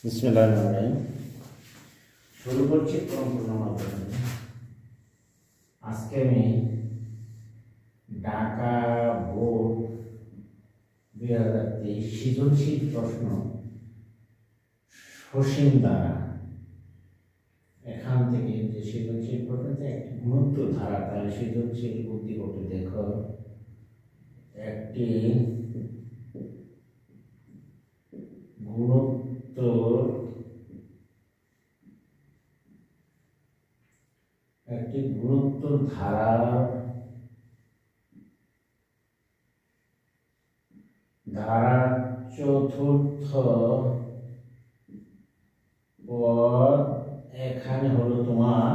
বিসমিল্লাহির শুরু করছি পূর্ণ মাধ্যমে। আজকে আমি ঢাকা বোর্ড 2023 সৃজনশীল প্রশ্ন সসীম দ্বারা এখান থেকে যে সৃজনশীল প্রশ্নতে একটি গুণোত্তর ধারা, তাহলে সৃজনশীল বুদ্ধি করতে দেখো একটি গুণোত্তর ধারার চতুর্থ পদ এখানে হলো তোমার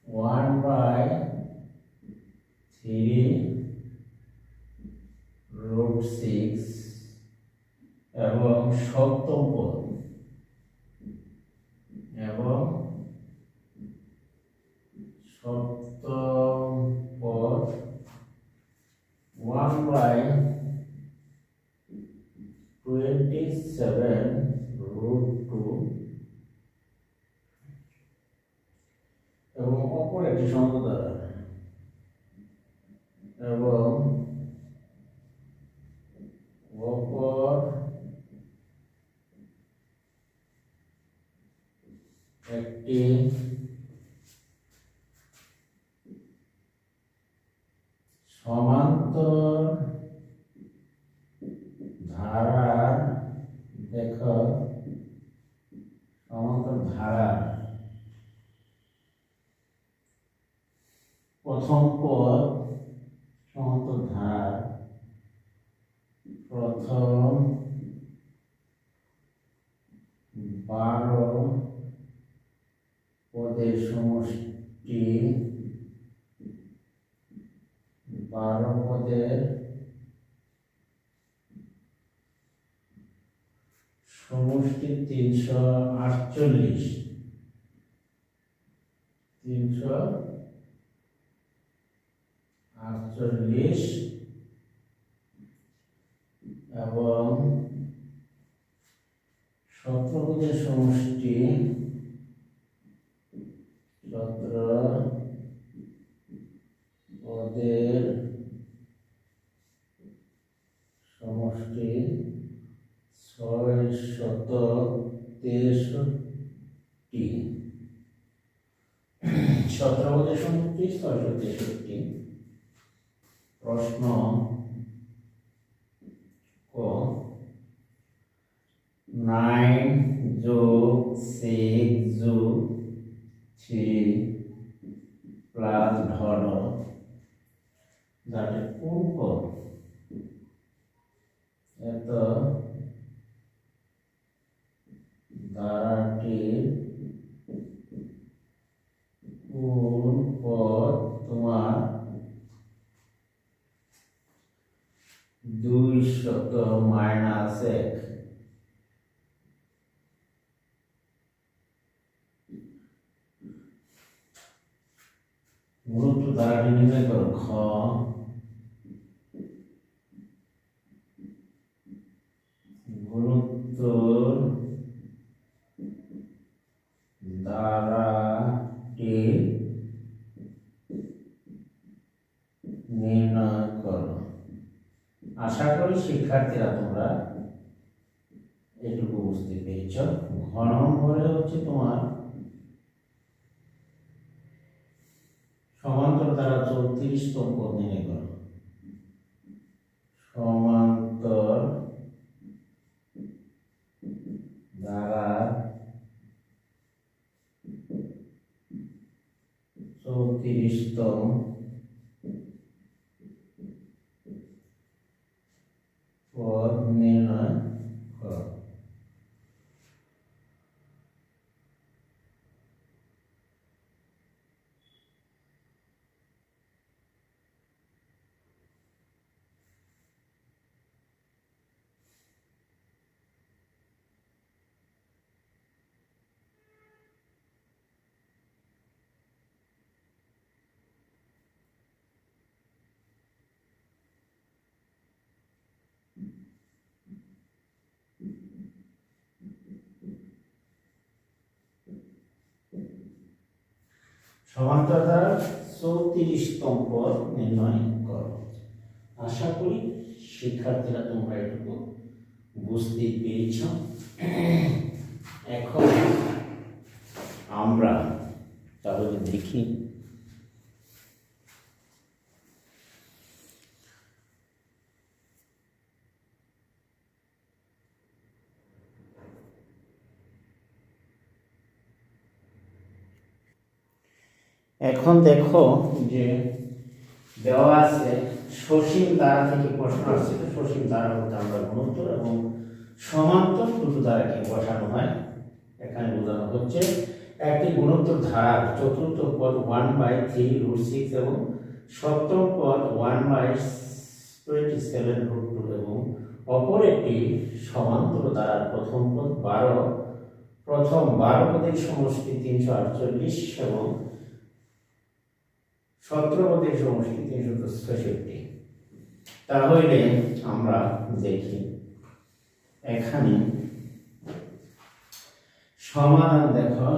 1/3√6 এবং সপ্তম পদ (1/27√2) এবং অপর একটি সমতা দ্বারা এবং অপর একটি সমান্তর ধারার দেখো সমান্তর ধারার প্রথম পদ সমান্তর ধারার প্রথম 12 পদের সমষ্টি 12 পদের সমষ্টি 348 এবং 17 পদের সমষ্টি 17 পদের সমষ্টি 663। 17 পদের সমষ্টি 663। প্রশ্ন ক 9 যোগ 6 যোগ 3 প্লাস ধরো যাতে কোন পদ এত ধারাটির কোন পদ তোমার 200-1 গুরুত্ব ধারাটি নির্ণয় করো। খ গুরুত্তর ধারাটি নির্ণয় করো। আশা করি শিক্ষার্থীরা তোমরা এটুকু বুঝতে পেরেছ। ঘ নম্বরে হচ্ছে তোমার সমান্তর দ্বারা 34তম পদ নির্ণয় করো। সমান্তর দ্বারা 34তম পদ নির্ণয় করো। সমান্তর দ্বারা 34তম পদ নির্ণয় করো। আশা করি শিক্ষার্থীরা তোমরা এটুকু বুঝতে পেরেছ। এখন আমরা তাহলে দেখি এখন দেখো যে দেওয়া আছে সসীম দ্বারা থেকে প্রশ্ন আসছে। সসীম দ্বারা হতে আমরা গুণোত্তর এবং সমান্তর দুটো দ্বারাকে বসানো হয়। এখানে বোঝানো হচ্ছে একটি গুণোত্তর ধারার চতুর্থ পদ 1/3√6 এবং সপ্তম পদ 1/27√2 এবং অপর একটি সমান্তর দ্বারার প্রথম পদ 12 পদের সমষ্টি 348 এবং 17 পদের সমষ্টি 366। তাহলে আমরা দেখি এখানে সমাধান দেখো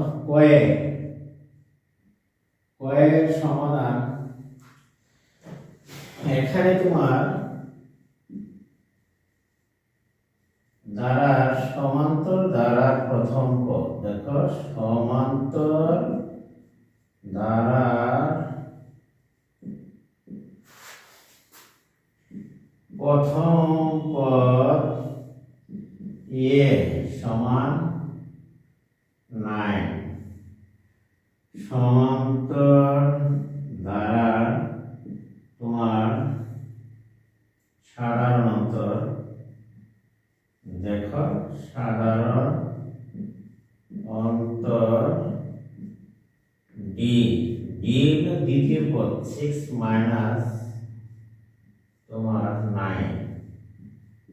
কয়ের সমাধান। এখানে তোমার দ্বারার সমান্তর দ্বারার প্রথম পদ দেখো, সমান্তর দ্বারার প্রথম পদ এ সমান 9, সমান্তর দ্বারার তোমার সাধারণ অন্তর দেখো, সাধারণ অন্তর ডি দ্বিতীয় পদ 6 মাইনাস তোমার 9,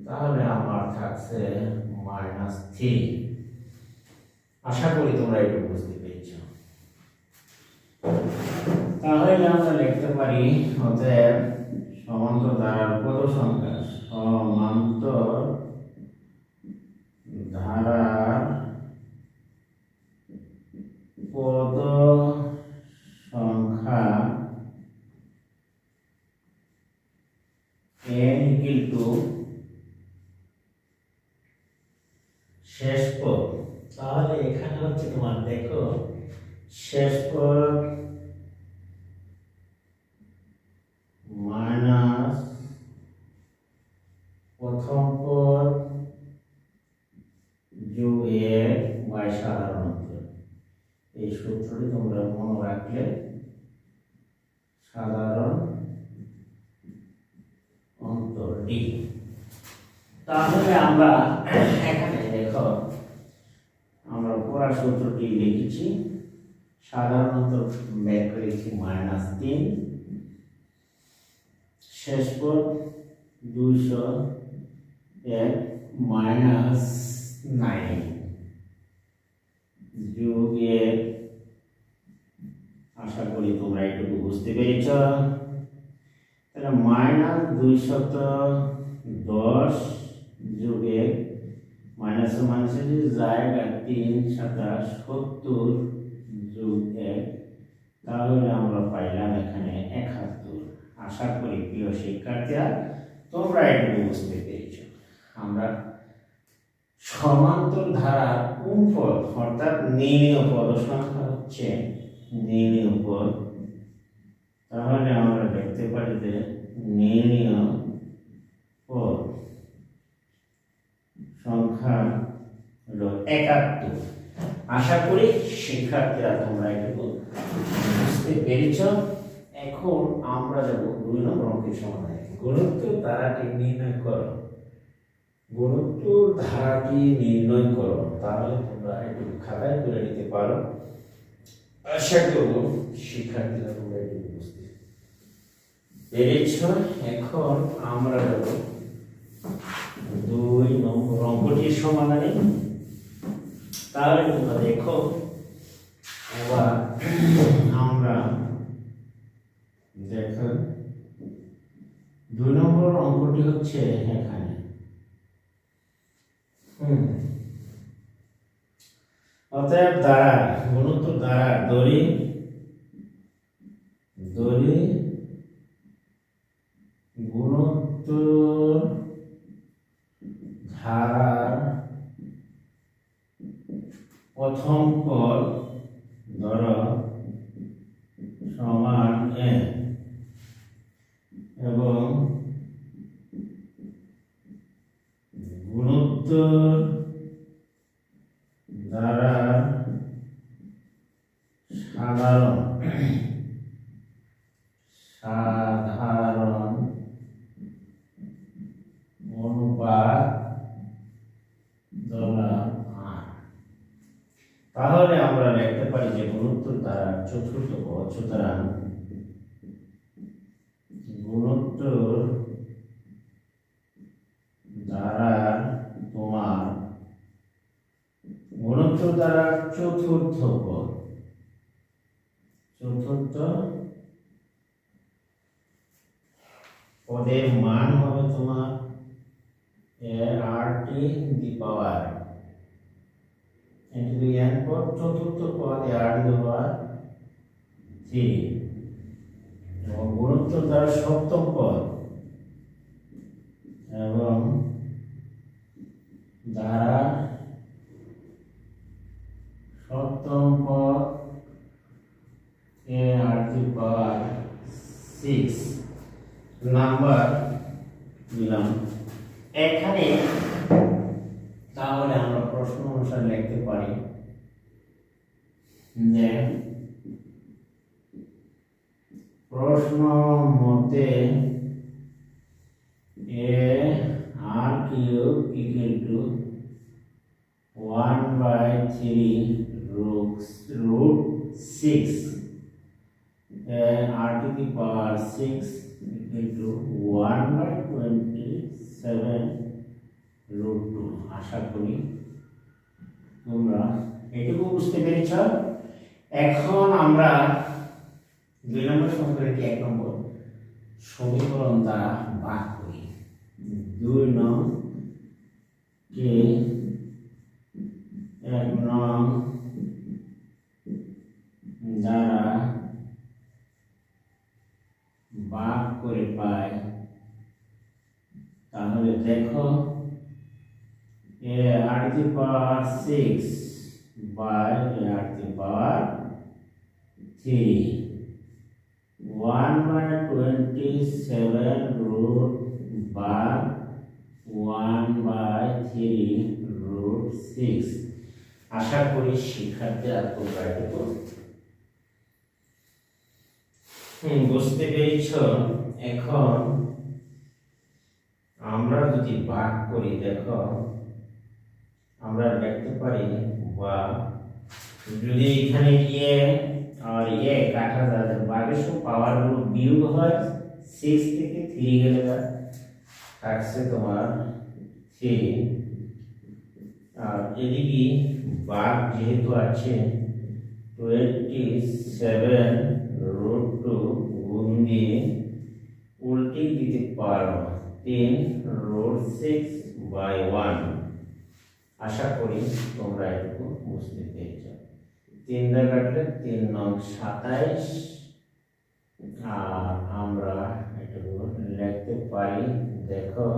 তাহলে আমার থাকছে -3। আশা করি তোমরা একটু বুঝতে পেরেছ। তাহলে আমরা লিখতে পারি অতএব সমান্তর ধারার পদ সংখ্যা, সমান্তর ধারার পদ সংখ্যা n = শেষ পদ। তাহলে এখানে হচ্ছে তোমার দেখো শেষ পদ মাইনাস প্রথম পদ যোগ এর y সাধারণ অন্তর। এই সূত্রটি তোমরা মনে রাখলে সাধারণ অন্তর ডি। তাহলে আমরা এখানে দেখো আমরা পুরো সূত্রটি লিখেছি। সাধারণ অন্তর বের করেছি -3, শেষ পদ 201 -9 যোগ এর, আশা করি তোমরা এটুকু বুঝতে পেরেছ। তাহলে -210 যোগ এর মাইনাস জায়গা 3 × 70 যোগ 1, তাহলে আমরা পাইলাম এখানে 71। আশা করি প্রিয় শিক্ষার্থীরা তোমরা এটুকু বুঝতে পেরেছ। আমরা সমান্তর ধারার কোন পদ অর্থাৎ নির্ণয় পদ সংখ্যা হচ্ছে নির্ণয় পদ, তাহলে আমরা দেখতে পারি যে নির্ণয় পদ সংখ্যা হলো 71। আশা করি শিক্ষার্থীরা তোমরা এটুকু বুঝতে পেরেছ। এখন আমরা যাব 2 নম্বর অঙ্কের সমাধানে। গুণোত্তর ধারাটি নির্ণয় করো। গুণোত্তর ধারাটি নির্ণয় করো। তাহলে তোমরা একটু খাতায় তুলে নিতে পারো। আশা করব শিক্ষার্থীরা তোমরা একটু বুঝতে পেরেছ। এখন আমরা যাব 2 নম্বর অঙ্কটির সমাধানে। তাহলে তোমরা দেখো এবার আমরা দেখো 2 নম্বর অঙ্কটি হচ্ছে এখানে অতএব দ্বারা গুণোত্তর দ্বারা দড়ি দড়ি গুণোত্তর ধারার প্রথম পদ ধর সমান n এবং গুণোত্তর ধারার সাধারণ অনুপাত ধরলাম r। তাহলে আমরা লিখতে পারি যে গুণোত্তর ধারার চতুর্থ পদ, সুতরাং গুণোত্তর ধারার তোমার গুণোত্তর ধারার চতুর্থ পদ, চতুর্থ পদের মান হবে তোমার rt the power into the n পদ, চতুর্থ পদ rt দি পাওয়ার 3 এবং গুণোত্তর দ্বারা সপ্তম পদ এবং দ্বারা সপ্তম পদ rt দি পাওয়ার 6 নাম্বার দিলাম এখানে। তাহলে আমরা প্রশ্ন অনুসারে লিখতে পারি যে প্রশ্ন মতে r cube equal to 1/3 root 6 r to the power 6 equal to 1/27 root 2। আশা করি তোমরা এটুকু বুঝতে পেরেছ। এখন আমরা 2 নম্বর সমীকরণটি 1 নম্বর সমীকরণ দ্বারা ভাগ করি। 2 নং কে 1 নং দ্বারা ভাগ করে পাই। তাহলে দেখো r to the power 6 by r to the power 3 1/27 root by 1/3 root 6। আশা করি শিক্ষার্থীরা তোমরা এটুকু বুঝতে পেরেছ। এখন আমরা যদি ভাগ করি, দেখো আমরা লিখতে পারি বা যদি এখানে আর কাটা যায় ভাগের সব পাওয়ার গুলো বিয়োগ হয় 6 থেকে 3 গেলে থাকছে তোমার 3। আর এদিকে ভাগ যেহেতু আছে 27 root 2 গুণ দিয়ে উল্টে দিতে পারো 10 root 6/1। আশা করি তোমরা এটুকু বুঝতে পেরেছ। 3 দ্বারা কাটলে 3 নং 27 আর আমরা এটুকু লিখতে পারি। দেখো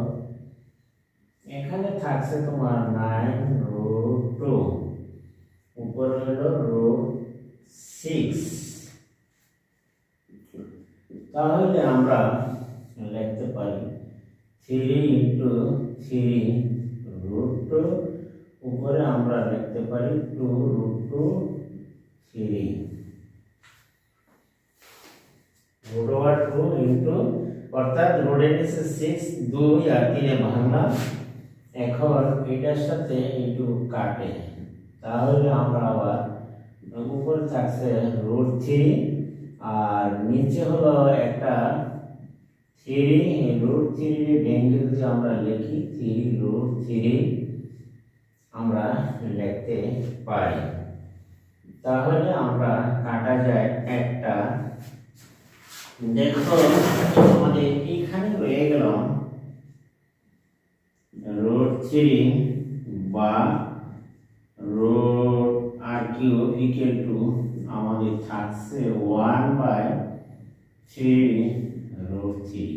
এখানে থাকছে তোমার 9 root 2 উপরে হলো root 6। তাহলে আমরা লিখতে পারি 3 into 3 root 2 উপরে আমরা লিখতে পারি 2 root 2 3 root over 2 into অর্থাৎ root নিচে 6 2 আর 3 এ ভাঙলাম। এখন এটার সাথে একটু কাটে, তাহলে আমরা আবার উপরে থাকছে root 3 আর নিচে হলো একটা 3 root 3 ভেঙে যদি আমরা লিখি 3 root 3 আমরা লিখতে পারি। তাহলে আমরা কাটা যায় একটা। দেখো আমাদের এখানে রয়ে গেল root 3 বা root r cube equal to আমাদের থাকছে 1/27 3√3।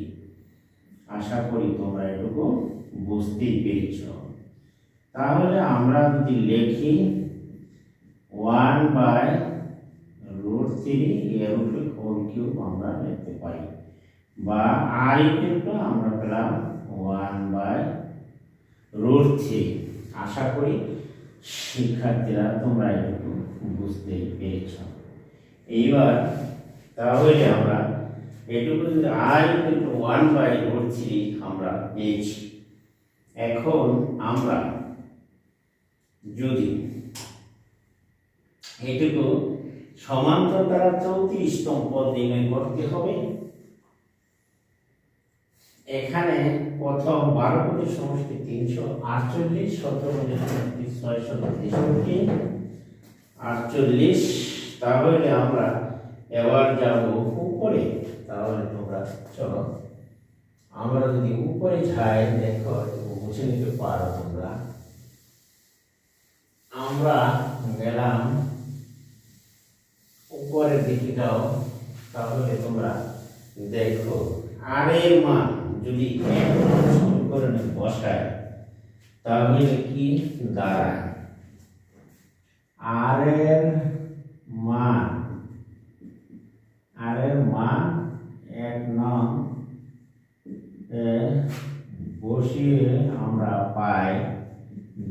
আশা করি তোমরা এটুকু বুঝতেই পেরেছ। তাহলে আমরা যদি লিখি 1/√3 এর উপরে হোল কিউব আমরা লিখতে পারি, বা আর ইকুয়াল আমরা পেলাম 1/√3। আশা করি শিক্ষার্থীরা তোমরা এটুকু বুঝতেই পেরেছ। এইবার তাহলে আমরা এটুকু যদি আর ইকুয়াল 1/√3 আমরা পেয়েছি, এখন আমরা যদি এটুকু সমান্তর দ্বারা 34তম পদ নির্ণয় করতে হবে। এখানে প্রথম 12 পদের সমষ্টি 348, 17 পদের সমষ্টি 663, 48। তাহলে আমরা এবার যাব উপরে। তাহলে তোমরা চলো আমরা যদি উপরে যাই, দেখো বুঝে নিতে পারো তোমরা। আমরা গেলাম উপরের দিকে যাও, তাহলে তোমরা দেখো আর এর মান যদি এক সমীকরণে বসায় তাহলে কি দাঁড়ায়? আর এর মান 1 নং বসিয়ে আমরা পাই,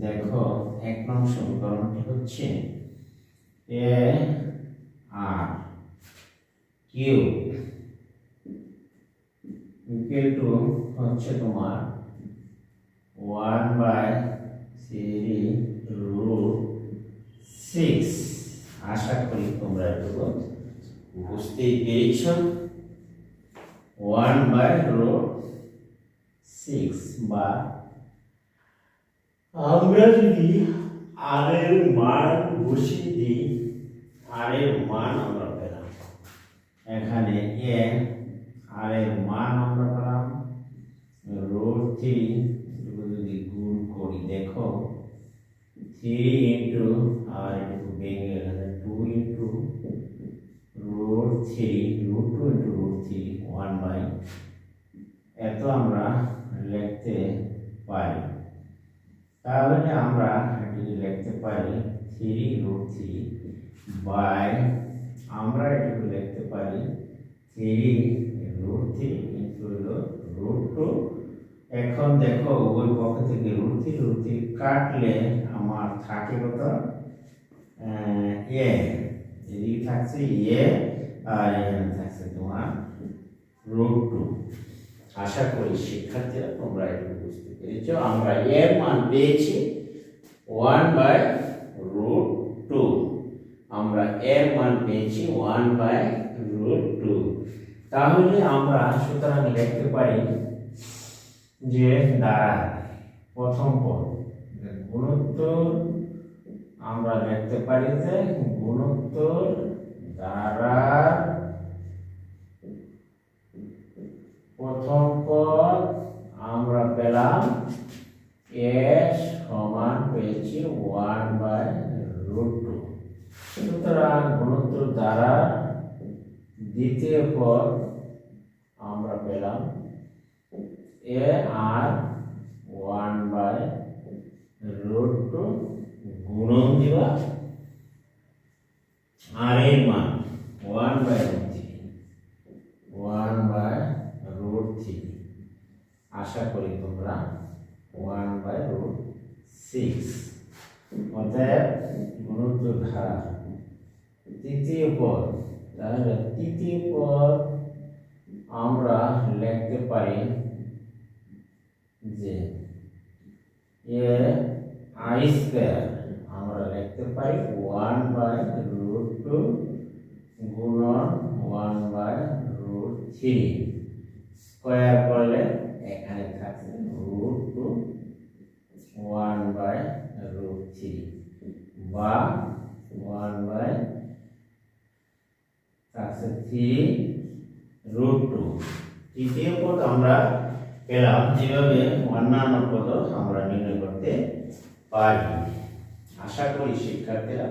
দেখো 1 নং সমীকরণটি হচ্ছে এ আর কিউ ইকুয়াল টু হচ্ছে তোমার 1/3√6। আশা করি তোমরা এটুকু বুঝতেই পেরেছ। 1/√6, বা আমরা যদি আর এর মান বসিয়ে দিই, আর এর মান আমরা পেলাম এখানে এ, আর এর মান আমরা পেলাম √3। যদি গুণ করি, দেখো 3 ইন্টু আর একটু ভেঙে গেলে 2 ইন্টু √3, √2 ইন্টু √3 1/, এত আমরা লিখতে পারি। তাহলে আমরা এটি লিখতে পারি 3√3 বাই, আমরা এটি লিখতে পারি 3√3 ইন্টু √2। এখন দেখো উভয় পক্ষ থেকে √3 কাটলে আমার থাকে কত? এ, এদিকে থাকছে এ, আর এখানে থাকছে তোমার √2। আশা করি শিক্ষার্থীরা তোমরা এটা বুঝতে পেরেছ। আমরা এর মান পেয়েছি 1/√2, আমরা এর মান পেয়েছি 1/√2। তাহলে আমরা সুতরাং লিখতে পারি যে দ্বারা প্রথম পদ গুণোত্তর, আমরা লিখতে পারি যে গুণোত্তর দ্বারা প্রথম পদ আমরা পেলাম এ সমান পেয়েছি 1/√2। সুতরাং গুণোত্তর দ্বারা দ্বিতীয় পদ আমরা পেলাম এ আর 1/√2 গুণন দিবা আর এর মান 1/√3। আশা করি তোমরা 1/√6। অতএব গুণোত্তর ধারা তৃতীয় পদ, তাহলে তৃতীয় পদ আমরা লিখতে পারি যে এ আই স্কয়ার, আমরা লিখতে পারি 1/√2 গুণন 1/√3 স্কয়ার করলে এখানে থাকছে √2 1/√3 বা 1/3√2। তৃতীয় পদ আমরা পেলাম। যেভাবে অন্যান্য পদ আমরা নির্ণয় করতে পারি। আশা করি শিক্ষার্থীরা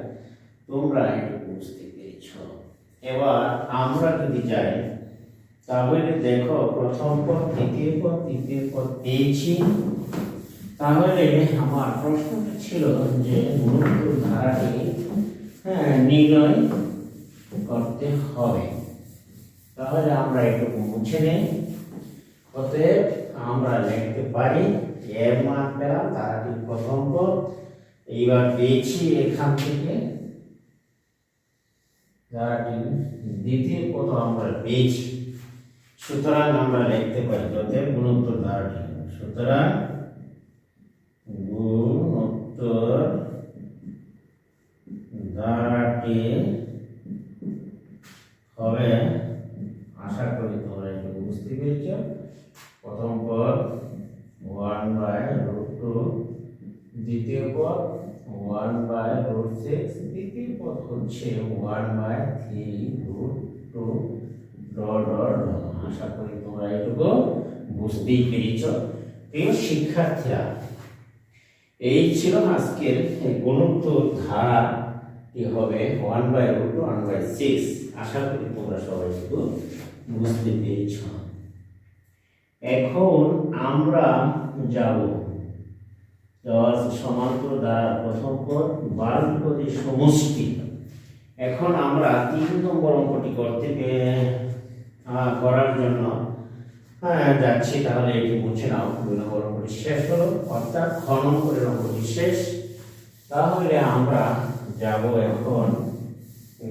তোমরা এটা বুঝতে পেরেছ। এবার আমরা যদি যাই তাহলে দেখো প্রথম পদ তৃতীয় পদ তৃতীয় পদ পেয়েছি। তাহলে আমার প্রশ্নটা ছিল যে গুণোত্তর ধারাটি নির্ণয় করতে হবে। তাহলে আমরা একটু মুছে নেই। অতএব আমরা লিখতে পারি এর মান পেলাম ধারাটি প্রথম পদ, এইবার পেয়েছি এখান থেকে ধারাটি দ্বিতীয় পদ আমরা পেয়েছি। সুতরাং আমরা লিখতে পারি অতএব গুণোত্তর ধারাটি, সুতরাং গুণোত্তর ধারাটি হবে, আশা করি তোমরা একটু বুঝতে পেরেছ, প্রথম পদ 1/√2, দ্বিতীয় পদ 1/√6, তৃতীয় পদ হচ্ছে 1/3√2 ডট ডট। আশা করি তোমরা এটুকু বুঝতেই পেরেছ। প্রিয় শিক্ষার্থীরা, এই ছিল আজকের গুণোত্তর ধারাটি হবে 1/√2 1/6। আশা করি তোমরা সবাই একটু বুঝতে পেরেছ। এখন আমরা যাব সমান্তর দ্বারা প্রথম পদ 12 পদের সমষ্টি। এখন আমরা 3 নম্বর অঙ্কটি করার জন্য যাচ্ছি। তাহলে এটি মুছে নাও। 2 নম্বর অঙ্কটি শেষ হলো, অর্থাৎ খ নম্বরের অঙ্কটি শেষ। তাহলে আমরা যাব এখন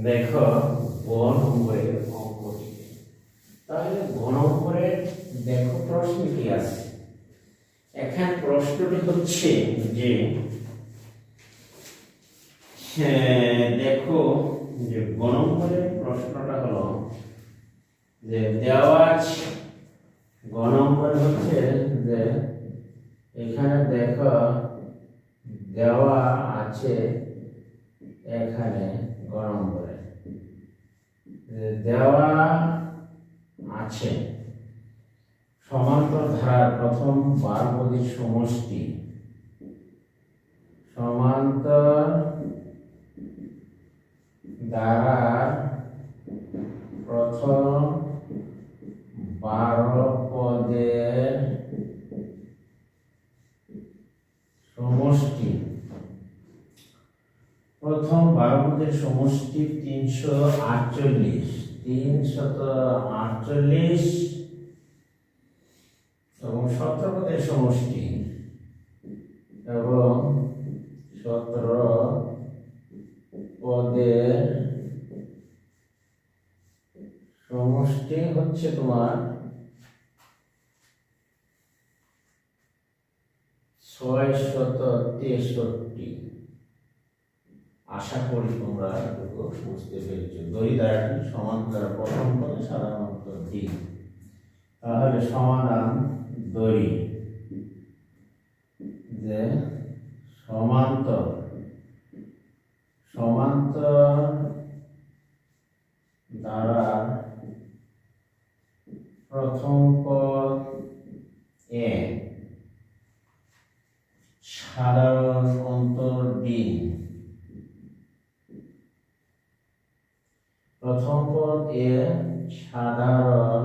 দেখো গ নম্বরের অঙ্কটি। তাহলে গ নম্বরের দেখো প্রশ্ন কি আছে। এখানে প্রশ্নটি হচ্ছে যে দেখো যে গ নম্বরের প্রশ্নটা হলো যে দেওয়া আছে, গ নম্বর হচ্ছে যে এখানে দেখো দেওয়া আছে, এখানে গ নম্বরে দেওয়া আছে সমান্তর ধারার প্রথম 12 পদের সমষ্টি, সমান্তর ধারার প্রথম 12 পদের সমষ্টি, প্রথম 12 পদের সমষ্টি 348 এবং 17 পদের সমষ্টি এবং 17 পদের সমষ্টি হচ্ছে তোমার 663। আশা করি তোমরা এটুকু বুঝতে পেরেছো। দড়ি দ্বারাটি সমান্তরাল প্রথম পদে সাধারণত দিক। তাহলে সমাধান দড়ি যে সমান্তর দ্বারা প্রথম পদ এ সাধারণ অন্তর ডি, প্রথম পদ এ সাধারণ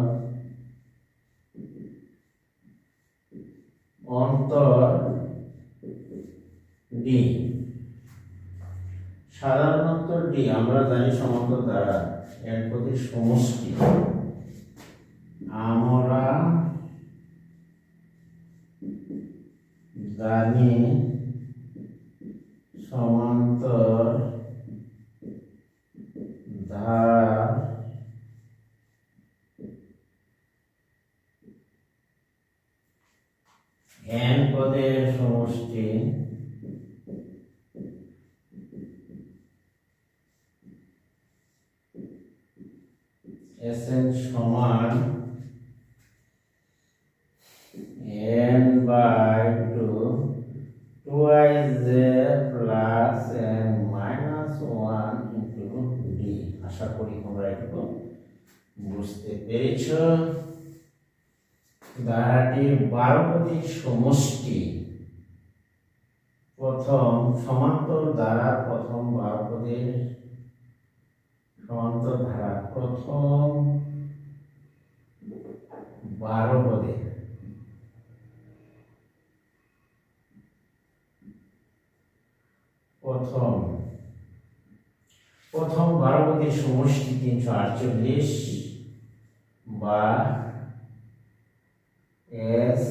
অন্তর ডি, সাধারণ অন্তর ডি আমরা জানি সমান্তর দ্বারা এর প্রতি সমষ্টি, আমরা জানি সমান্তর ধারা n পদের সমষ্টি Sn সমান n/2 2iz plus n minus 1 into d। আশা করি তোমরা একটু বুঝতে পেরেছ। ধারাটি 12 পদের সমষ্টি, প্রথম সমান্তর ধারা প্রথম 12 পদের সমান্তর ধারা প্রথম 12 পদে প্রথম 12 পদের সমষ্টি 348 বা এস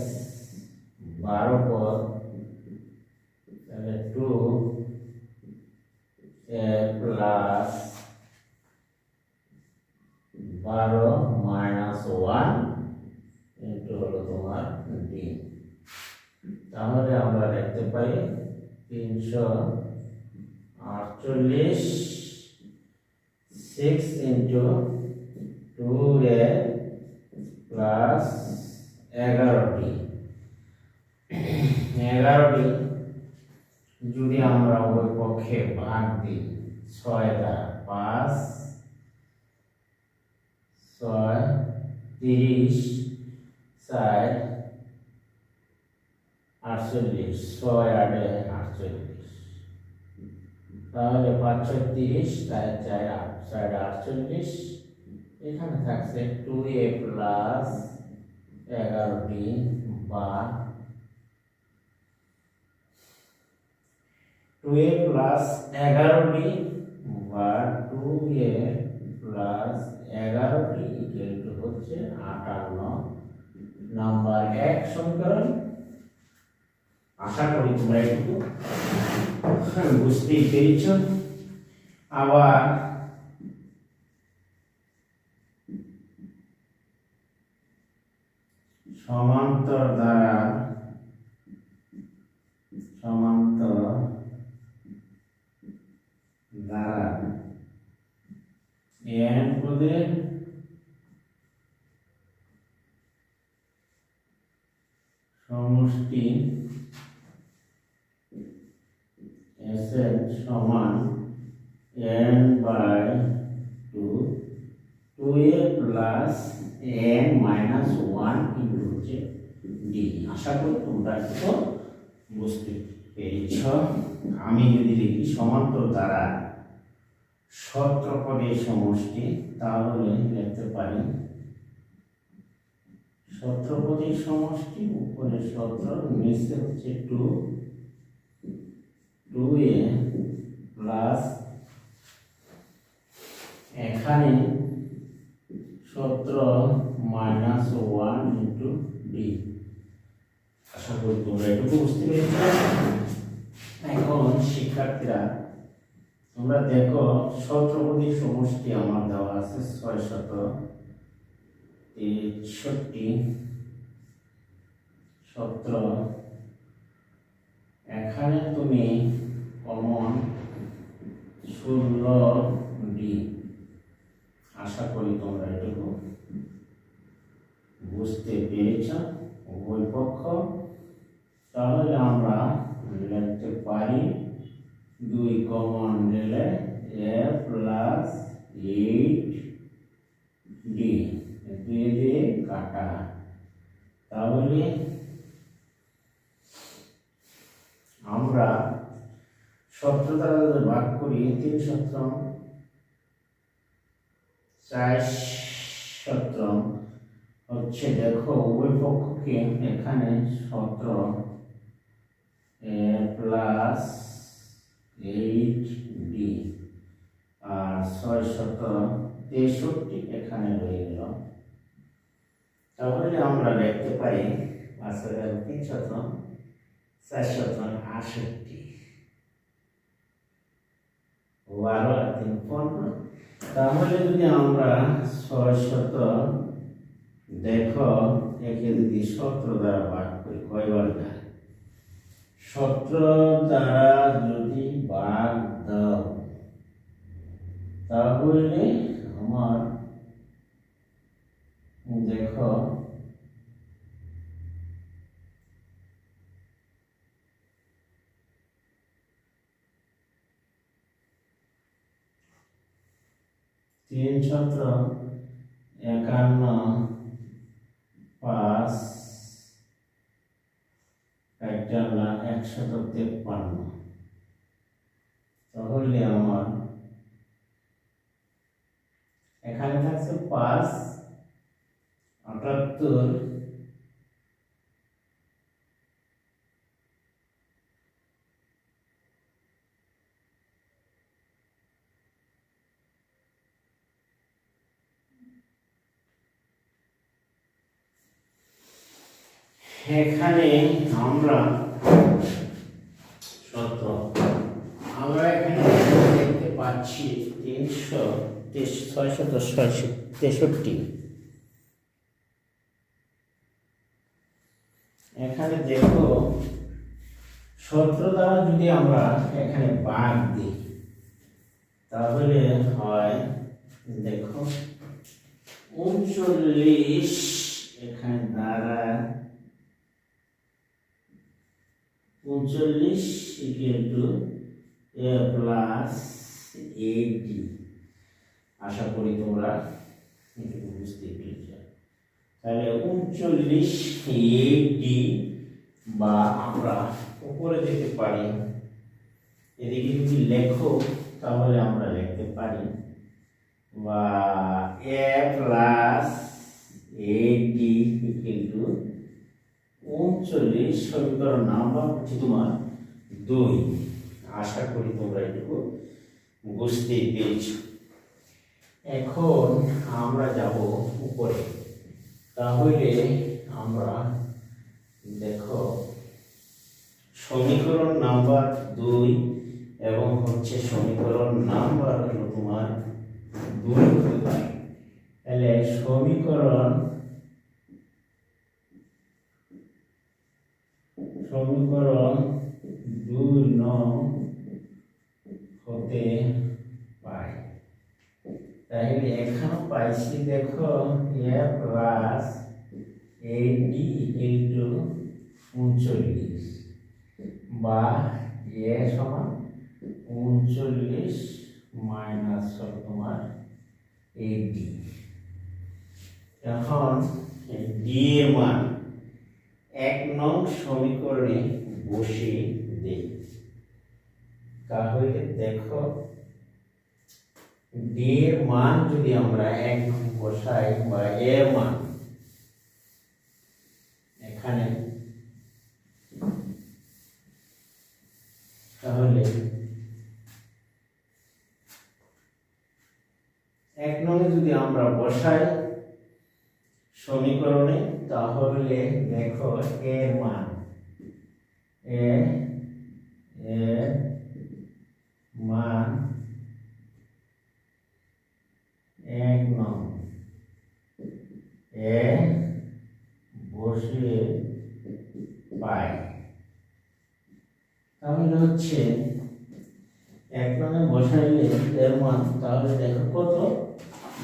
12 পদ, তাহলে 2 a প্লাস 12 মাইনাস 1 ইন্টু হলো তোমার ডি। তাহলে আমরা লিখতে পারি 348 6 ইন্টু 2a প্লাস 11টি 11টি যদি আমরা উভয় পক্ষে ভাগ দিই 6 দ্বারা 5 6 30 4 48 6 8 48, তাহলে 5 6 30 4 4 48, এখানে থাকছে 2a প্লাস 11টি বা 2a প্লাস 11টি বা 2a প্লাস 11টি ইকুয়াল হচ্ছে 58 নাম্বার 1 সমীকরণ। আশা করি তোমরা একটু বুঝতেই পেরেছ। আবার সমান্তর দ্বারা n পদের সমষ্টি Sn সমান n by 2 2a plus n minus 1 into হচ্ছে ডি। আশা করি তোমরা একটু বুঝতে পেরেছ। আমি যদি লিখি সমান্তর দ্বারা 17 পদের সমষ্টি, তাহলে লিখতে পারি 17 পদের সমষ্টি উপরে 17 নিচে হচ্ছে 2a প্লাস এখানে 17 মাইনাস 1 ইন্টু ডি। আশা করি তোমরা এটুকু বুঝতে পেরেছ। এখন শিক্ষার্থীরা তোমরা দেখো 17 পদের সমষ্টি আমার দেওয়া আছে 663 17, এখানে তুমি কমন 16 আশা করি তোমরা এটুকু বুঝতে পেরেছ উভয় পক্ষ। তাহলে আমরা লিখতে পারি 2 কমন নিলে a প্লাস 8d 2 দিয়ে কাটা, তাহলে আমরা 17 দ্বারা যদি ভাগ করি 3 17 4 17 হচ্ছে, দেখো উভয় পক্ষকে এখানে 17 a প্লাস 8d আর 6 63 এখানে রয়ে গেল। তাহলে আমরা লিখতে পারি 3 17 4 68 12 আর 3 15। তাহলে যদি আমরা 6 দেখো একে যদি 17 দ্বারা ভাগ করি কয়বার যায়? 17 দ্বারা যদি ভাগ দাও তাহলে আমার দেখো 3 17 51 5 153, তাহলে আমার এখানে থাকছে 5 78 এখানে আমরা এখানে দেখতে পাচ্ছি 663। এখানে দেখো 17 দ্বারা যদি আমরা এখানে ভাগ দিই তাহলে হয় দেখো 39 এখানে দ্বারা 39 equal to a plus ad। আশা করি তোমরা এটুকু বুঝতে পেরেছ। তাহলে 39 ad বা আমরা উপরে যেতে পারি, এদিকে যদি লেখো তাহলে আমরা লিখতে পারি বা a plus ad equal to 39 সমীকরণ নাম্বার হচ্ছে তোমার 2। আশা করি তোমরা এটুকু বুঝতে পেরেছ। এখন আমরা যাব উপরে, তাহলে আমরা দেখো সমীকরণ নাম্বার 2 এবং হচ্ছে সমীকরণ নাম্বার হলো তোমার 2 হতে পারে। তাহলে সমীকরণ 2 নং হতে পারে। তাহলে এখানে পাইছি দেখো a plus ad equal to 39 বা a সমান 39 মাইনাস তোমার ad। এখন d এর মান 1 নং সমীকরণে বসিয়ে দেই। তাহলে দেখো d এর মান যদি আমরা 1 নং বসাই বা a এর মান এখানে, তাহলে 1 নং যদি আমরা বসাই সমীকরণে তাহলে দেখো এর মান এর মান 1 নং এ বসিয়ে পাই। তাহলে হচ্ছে 1 নং বসাইলে এর মান তাহলে দেখো কত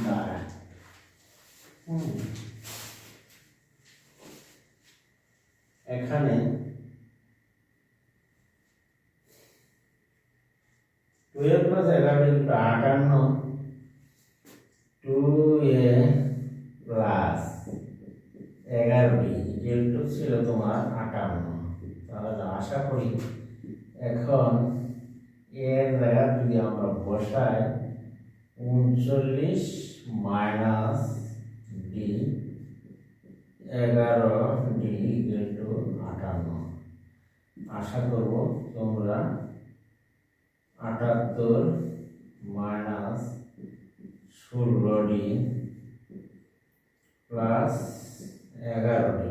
দাঁড়ায়। এখানে 12 plus 11 58, 2a plus 11b equal to ছিল তোমার 58। তাহলে আশা করি এখন এর জায়গা যদি আমরা বসাই 39 minus d 11d equal to 58। আশা করব তোমরা 78 মাইনাস 16d প্লাস 11d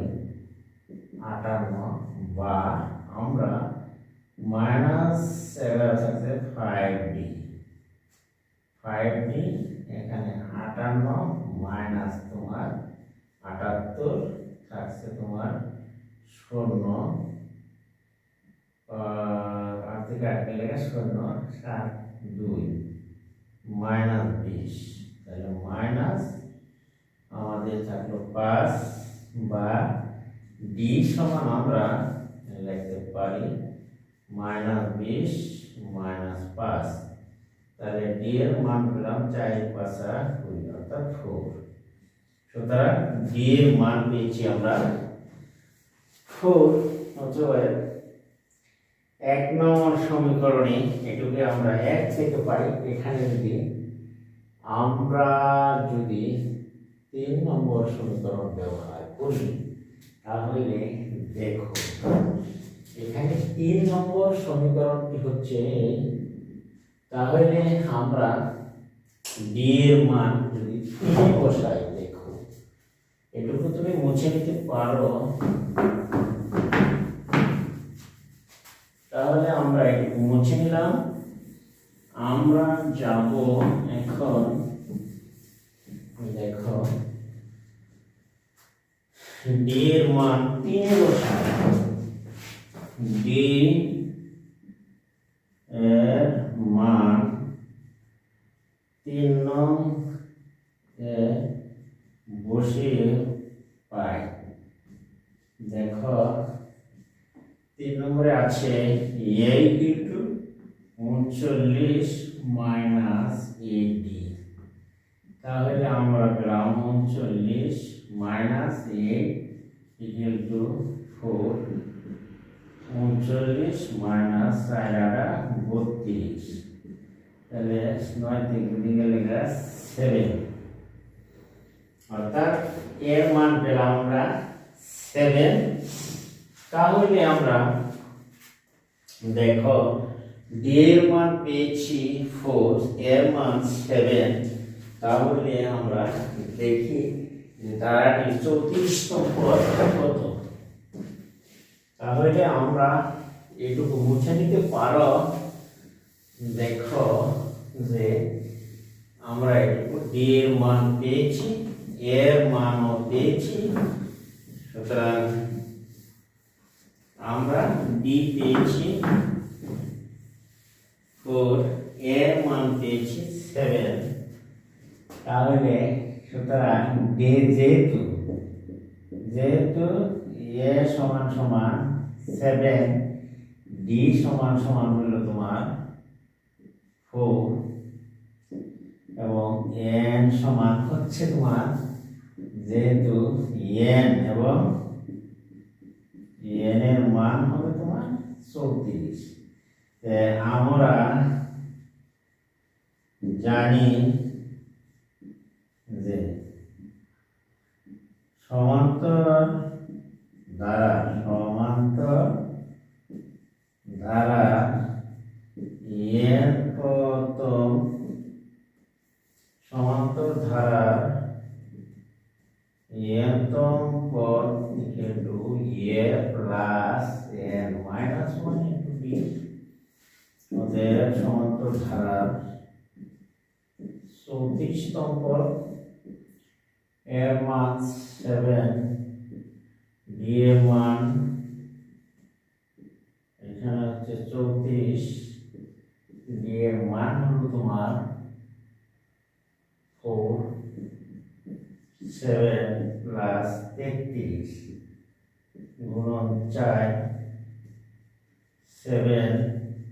58 বা আমরা মাইনাস 11 থাকছে 5d এখানে 58 মাইনাস তোমার 78 থাকছে তোমার 16 আর থেকে আটকে লেখা 0 7 2 মাইনাস 20। তাহলে মাইনাস আমাদের থাকলো 5 বা d সমান আমরা লিখতে পারি মাইনাস 20 মাইনাস 5। তাহলে d এর মান পেলাম 4 5 20 অর্থাৎ 4। সুতরাং d এর মান পেয়েছি আমরা 4। অথবা 1 নম্বর সমীকরণে এটুকে আমরা 1 থেকে পাই। এখানে যদি আমরা 3 নম্বর সমীকরণ ব্যবহার করি, তাহলে দেখো এখানে 3 নম্বর সমীকরণটি হচ্ছে, তাহলে আমরা ডি এর মান যদি 3 বসাই, দেখো এটুকু তুমি মুছে নিতে পারো, তাহলে আমরা এটুকু মুছে নিলাম। আমরা যাব এখন, দেখো ডি এর মান 3 বসাই, ডি এর মান 3 নং এ বসিয়ে পাই। দেখো 3 নম্বরে আছে a ইন্টু 39 মাইনাস এডি, তাহলে আমরা পেলাম 39 মাইনাস 8 ইকুয়াল টু 4, 39 মাইনাস 4 তাহলে 9 থেকে দিকে লেখা 7, অর্থাৎ এর মান পেলাম আমরা 7। তাহলে আমরা দেখো ডি এর মান পেয়েছি 4, এর মান 7, তাহলে আমরা দেখি যে ধারাটি 34তম পদ কত। তাহলে আমরা এটুকু মুছে নিতে পারো, দেখো যে আমরা এটুকু ডি এর মান পেয়েছি, এর মানও পেয়েছি, সুতরাং আমরা ডি পেয়েছি 4, এর মান পেয়েছি 7, তাহলে সুতরাং ডি যেহেতু এ সমান সমান 7, ডি সমান সমান হলো তোমার 4 এবং এন সমান হচ্ছে তোমার, যেহেতু এন এবং এন এর মান হবে তোমার 34। আমরা জানি যে সমান্তর ধারা এর প্রথম সমান্তর ধারার এতম পদ equal to a plus n minus 1 into b. অতএব সমান্তর ধারার 34তম পদ, এর মান 7, ডি এর মান এখানে হচ্ছে 34, ডি এর মান হলো তোমার 4, 7 প্লাস 33 গুণন 4, 7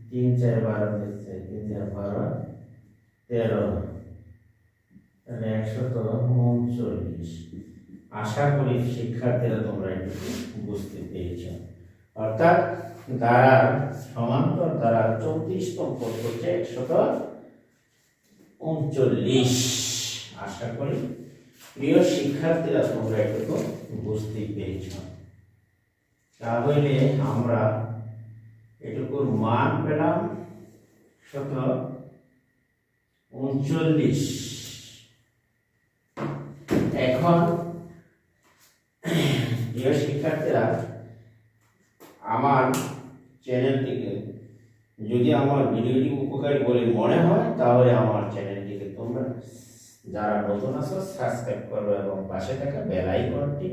3 4 12 দিচ্ছে, 3 4 12 13, তাহলে 139। আশা করি শিক্ষার্থীরা তোমরা একটু বুঝতে পেরেছ। অর্থাৎ ধারার সমান্তর ধারার 34তম পদ হচ্ছে 139। আশা করি প্রিয় শিক্ষার্থীরা তোমরা একটু বুঝতে পেরেছ। তাহলে আমরা এটুকুর মান পেলাম 139। এখন প্রিয় শিক্ষার্থীরা, আমার চ্যানেলটিকে যদি আমার ভিডিওটি উপকারী বলে মনে হয়, তাহলে আমার চ্যানেলটিকে তোমরা যারা নতুন আছো সাবস্ক্রাইব করবে এবং পাশে থাকা বেল আইকনটি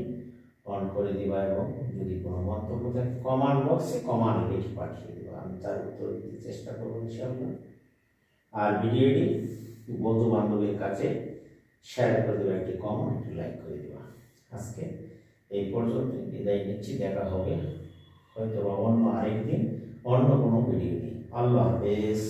অন করে দিবা, এবং যদি কোনো মন্তব্য থাকে কমেন্ট বক্সে কমেন্ট লিখে পাঠিয়ে দিবা, আমি তার উত্তর দিতে চেষ্টা করবো ইনশাআল্লাহ। আর ভিডিওটি বন্ধু বান্ধবের কাছে শেয়ার করে দেবা, একটি কমেন্ট, একটি লাইক করে দেবা। আজকে এই পর্যন্ত বিদায় নিচ্ছি, দেখা হবে হয়তো অন্য আরেকদিন অন্য কোনো ভিডিও নিয়ে। আল্লাহ হাফেজ।